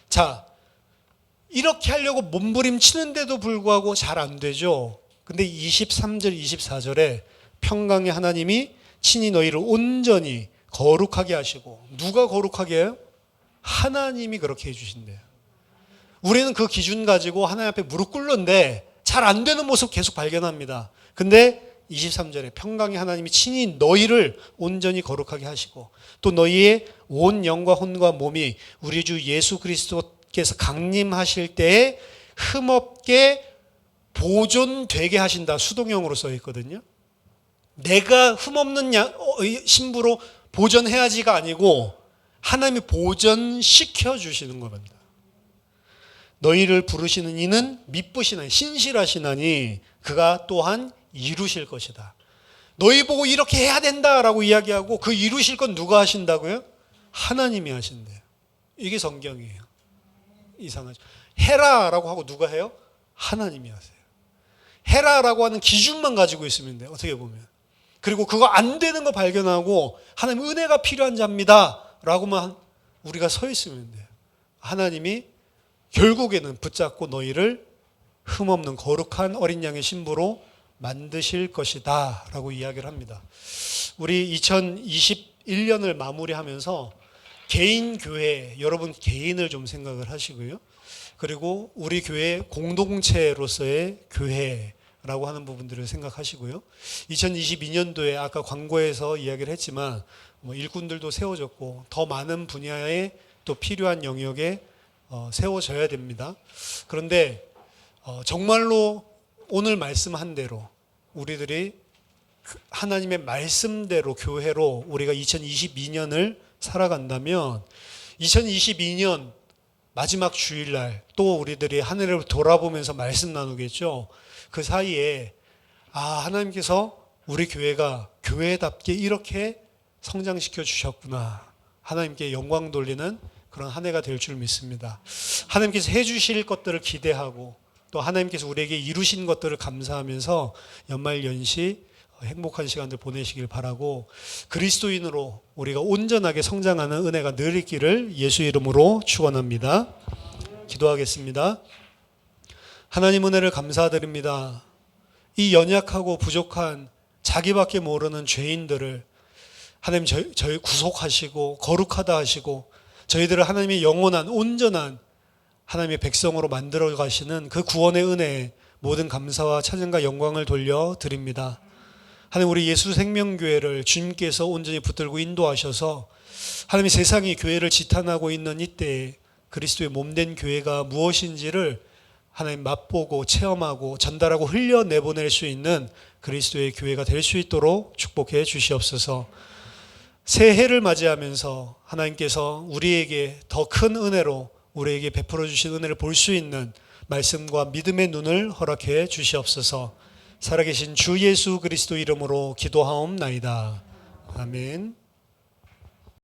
자, 이렇게 하려고 몸부림치는데도 불구하고 잘 안 되죠. 근데 23절, 24절에 평강의 하나님이 친히 너희를 온전히 거룩하게 하시고. 누가 거룩하게 해요? 하나님이 그렇게 해주신대요. 우리는 그 기준 가지고 하나님 앞에 무릎 꿇는데 잘 안 되는 모습 계속 발견합니다. 근데 23절에 평강의 하나님이 친히 너희를 온전히 거룩하게 하시고 또 너희의 온 영과 혼과 몸이 우리 주 예수 그리스도께서 강림하실 때에 흠없게 보존되게 하신다. 수동형으로 써 있거든요. 내가 흠없는 신부로 보존해야지가 아니고 하나님이 보존시켜 주시는 겁니다. 너희를 부르시는 이는 미쁘시나니 신실하시나니 그가 또한 이루실 것이다. 너희 보고 이렇게 해야 된다라고 이야기하고 그 이루실 건 누가 하신다고요? 하나님이 하신대요. 이게 성경이에요. 이상하죠. 해라라고 하고 누가 해요? 하나님이 하세요. 해라라고 하는 기준만 가지고 있으면 돼요. 어떻게 보면. 그리고 그거 안 되는 거 발견하고 하나님 은혜가 필요한 자입니다 라고만 우리가 서 있으면 돼요. 하나님이 결국에는 붙잡고 너희를 흠없는 거룩한 어린 양의 신부로 만드실 것이다 라고 이야기를 합니다. 우리 2021년을 마무리하면서 개인 교회, 여러분 개인을 좀 생각을 하시고요. 그리고 우리 교회 공동체로서의 교회라고 하는 부분들을 생각하시고요. 2022년도에 아까 광고에서 이야기를 했지만 일꾼들도 세워졌고 더 많은 분야에 또 필요한 영역에 세워져야 됩니다. 그런데 정말로 오늘 말씀한 대로 우리들이 하나님의 말씀대로 교회로 우리가 2022년을 살아간다면 2022년 마지막 주일날 또 우리들이 한 해를 돌아보면서 말씀 나누겠죠. 그 사이에 하나님께서 우리 교회가 교회답게 이렇게 성장시켜 주셨구나. 하나님께 영광 돌리는 그런 한 해가 될 줄 믿습니다. 하나님께서 해주실 것들을 기대하고 또 하나님께서 우리에게 이루신 것들을 감사하면서 연말 연시 행복한 시간들 보내시길 바라고 그리스도인으로 우리가 온전하게 성장하는 은혜가 늘 있기를 예수 이름으로 축원합니다. 기도하겠습니다. 하나님 은혜를 감사드립니다. 이 연약하고 부족한 자기밖에 모르는 죄인들을 하나님 저희 구속하시고 거룩하다 하시고 저희들을 하나님의 영원한 온전한 하나님의 백성으로 만들어 가시는 그 구원의 은혜에 모든 감사와 찬양과 영광을 돌려드립니다. 하나님 우리 예수 생명교회를 주님께서 온전히 붙들고 인도하셔서 하나님이 세상이 교회를 지탄하고 있는 이때에 그리스도의 몸된 교회가 무엇인지를 하나님 맛보고 체험하고 전달하고 흘려내보낼 수 있는 그리스도의 교회가 될 수 있도록 축복해 주시옵소서. 새해를 맞이하면서 하나님께서 우리에게 더 큰 은혜로 우리에게 베풀어 주신 은혜를 볼 수 있는 말씀과 믿음의 눈을 허락해 주시옵소서. 살아계신 주 예수 그리스도 이름으로 기도하옵나이다. 아멘.